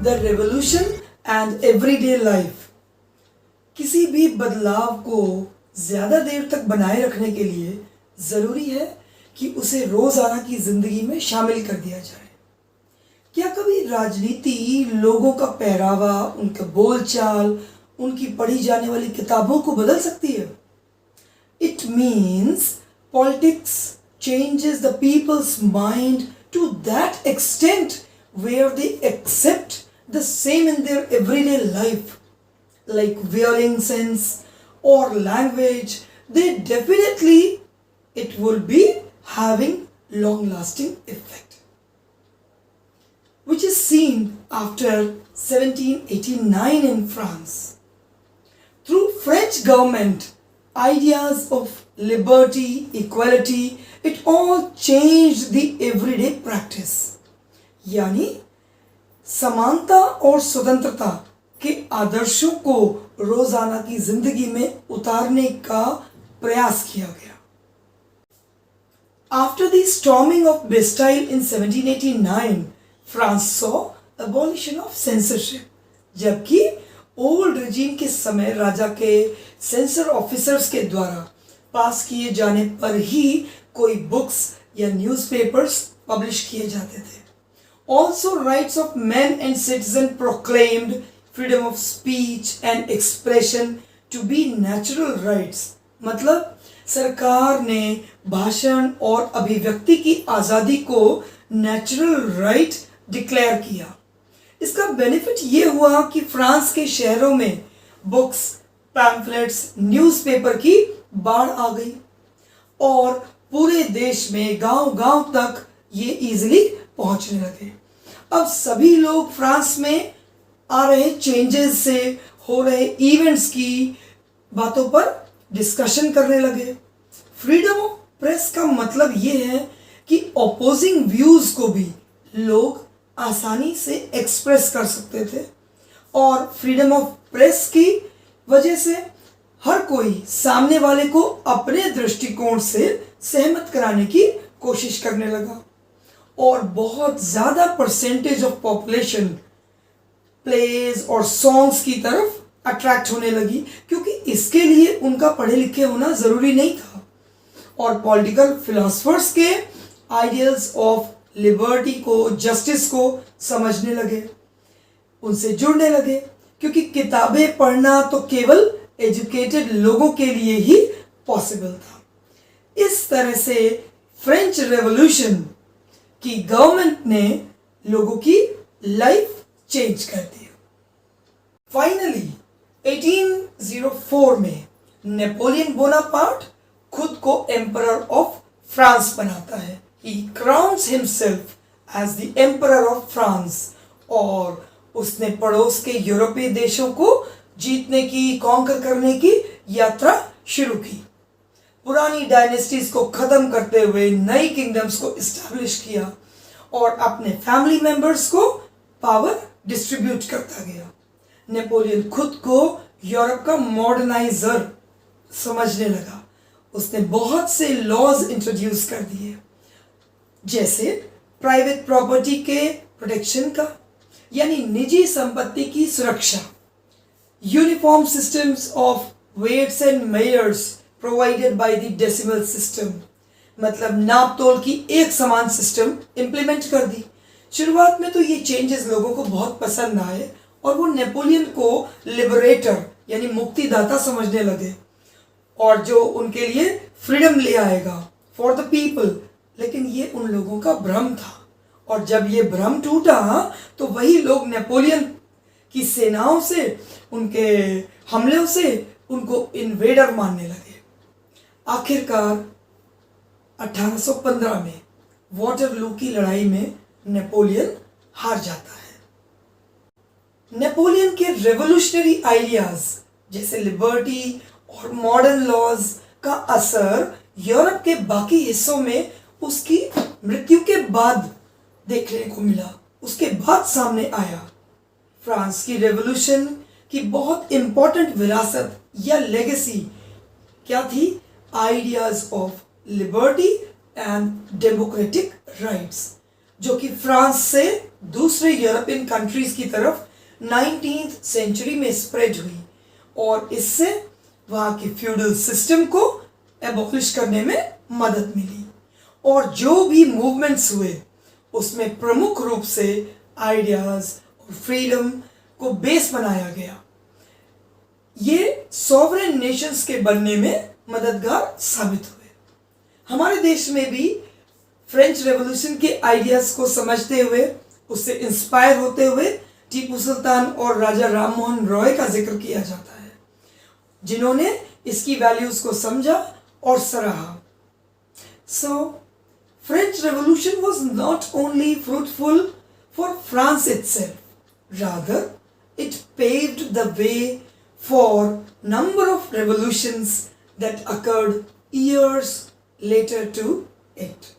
The revolution and everyday life. किसी भी बदलाव को ज़्यादा देर तक बनाए रखने के लिए ज़रूरी है कि उसे रोज़ाना की ज़िंदगी में शामिल कर दिया जाए। क्या कभी राजनीति लोगों का पहरावा, उनका बोलचाल, उनकी पढ़ी जाने वाली किताबों को बदल सकती है? It means politics changes the people's mind to that extent where they accept the same in their everyday life, like wearing sense or language. They definitely, it will be having long lasting effect, which is seen after 1789 in France. Through French government, ideas of liberty, equality, it all changed the everyday practice. यानी समानता और स्वतंत्रता के आदर्शों को रोजाना की जिंदगी में उतारने का प्रयास किया गया। After the storming of Bastille in 1789, France saw abolition of censorship. जबकि ओल्ड regime के समय राजा के सेंसर ऑफिसर्स के द्वारा पास किए जाने पर ही कोई बुक्स या न्यूज़पेपर्स पब्लिश किए जाते थे। Also rights of man and citizen proclaimed freedom of speech and expression to be natural rights. मतलब सरकार ने भाषण और अभिव्यक्ति की आज़ादी को नेचुरल राइट डिक्लेयर किया। इसका बेनिफिट ये हुआ कि फ्रांस के शहरों में बुक्स, पैम्फलेट्स, न्यूज़पेपर की बाढ़ आ गई और पूरे देश में गांव-गांव तक ये इजीली पहुंचने लगे। अब सभी लोग फ्रांस में आ रहे चेंजेस से, हो रहे इवेंट्स की बातों पर डिस्कशन करने लगे। फ्रीडम ऑफ प्रेस का मतलब ये है कि अपोजिंग व्यूज को भी लोग आसानी से एक्सप्रेस कर सकते थे और फ्रीडम ऑफ प्रेस की वजह से हर कोई सामने वाले को अपने दृष्टिकोण से सहमत कराने की कोशिश करने लगा और बहुत ज़्यादा परसेंटेज ऑफ पॉपुलेशन प्लेज और सॉन्ग्स की तरफ अट्रैक्ट होने लगी, क्योंकि इसके लिए उनका पढ़े लिखे होना ज़रूरी नहीं था और पॉलिटिकल फिलोसफर्स के आइडियल्स ऑफ लिबर्टी को, जस्टिस को समझने लगे, उनसे जुड़ने लगे, क्योंकि किताबें पढ़ना तो केवल एजुकेटेड लोगों के लिए ही पॉसिबल था। इस तरह से फ्रेंच रेवोल्यूशन की गवर्नमेंट ने लोगों की लाइफ चेंज कर दी। फाइनली 1804 में नेपोलियन बोनापार्ट खुद को एम्परर ऑफ फ्रांस बनाता है। He crowns himself as the emperor of France और उसने पड़ोस के यूरोपीय देशों को जीतने की, कॉन्कर करने की यात्रा शुरू की। पुरानी डायनेस्टीज को खत्म करते हुए नई किंगडम्स को इस्टेब्लिश किया और अपने फैमिली मेंबर्स को पावर डिस्ट्रीब्यूट करता गया। नेपोलियन खुद को यूरोप का मॉडर्नाइजर समझने लगा। उसने बहुत से लॉज इंट्रोड्यूस कर दिए, जैसे प्राइवेट प्रॉपर्टी के प्रोटेक्शन का, यानी निजी संपत्ति की सुरक्षा, uniform systems of weights and measures provided by the decimal system, मतलब नाप तोल की एक समान सिस्टम इंप्लीमेंट कर दी। शुरुआत में तो ये चेंजेस लोगों को बहुत पसंद आए और वो नेपोलियन को लिबरेटर यानी मुक्तिदाता समझने लगे और जो उनके लिए फ्रीडम ले आएगा फॉर द पीपल। लेकिन ये उन लोगों का भ्रम था और जब ये भ्रम टूटा तो वही लोग नेपोलियन की सेनाओं से, उनके हमलों से उनको इन्वेडर मानने लगे। आखिरकार 1815 में वाटरलू की लड़ाई में नेपोलियन हार जाता है। नेपोलियन के रेवोल्यूशनरी आइडियाज जैसे लिबर्टी और मॉडर्न लॉज का असर यूरोप के बाकी हिस्सों में उसकी मृत्यु के बाद देखने को मिला, उसके बाद सामने आया। फ्रांस की रेवोल्यूशन की बहुत इंपॉर्टेंट विरासत या लेगेसी क्या थी? Ideas of liberty and democratic rights, जो कि फ्रांस से दूसरे यूरोपियन कंट्रीज की तरफ 19th सेंचुरी में स्प्रेड हुई और इससे वहाँ की फ्यूडल सिस्टम को एबॉलिश करने में मदद मिली। और जो भी मूवमेंट्स हुए उसमें प्रमुख रूप से आइडियाज और फ्रीडम को बेस बनाया गया। ये सॉवरेन नेशंस के बनने में मददगार साबित हुए। हमारे देश में भी फ्रेंच रेवोल्यूशन के आइडियाज को समझते हुए, उससे इंस्पायर होते हुए टीपू सुल्तान और राजा राममोहन रॉय का जिक्र किया जाता है, जिन्होंने इसकी वैल्यूज को समझा और सराहा। सो French Revolution was not only fruitful for France itself, rather it paved the way for number of revolutions that occurred years later to it.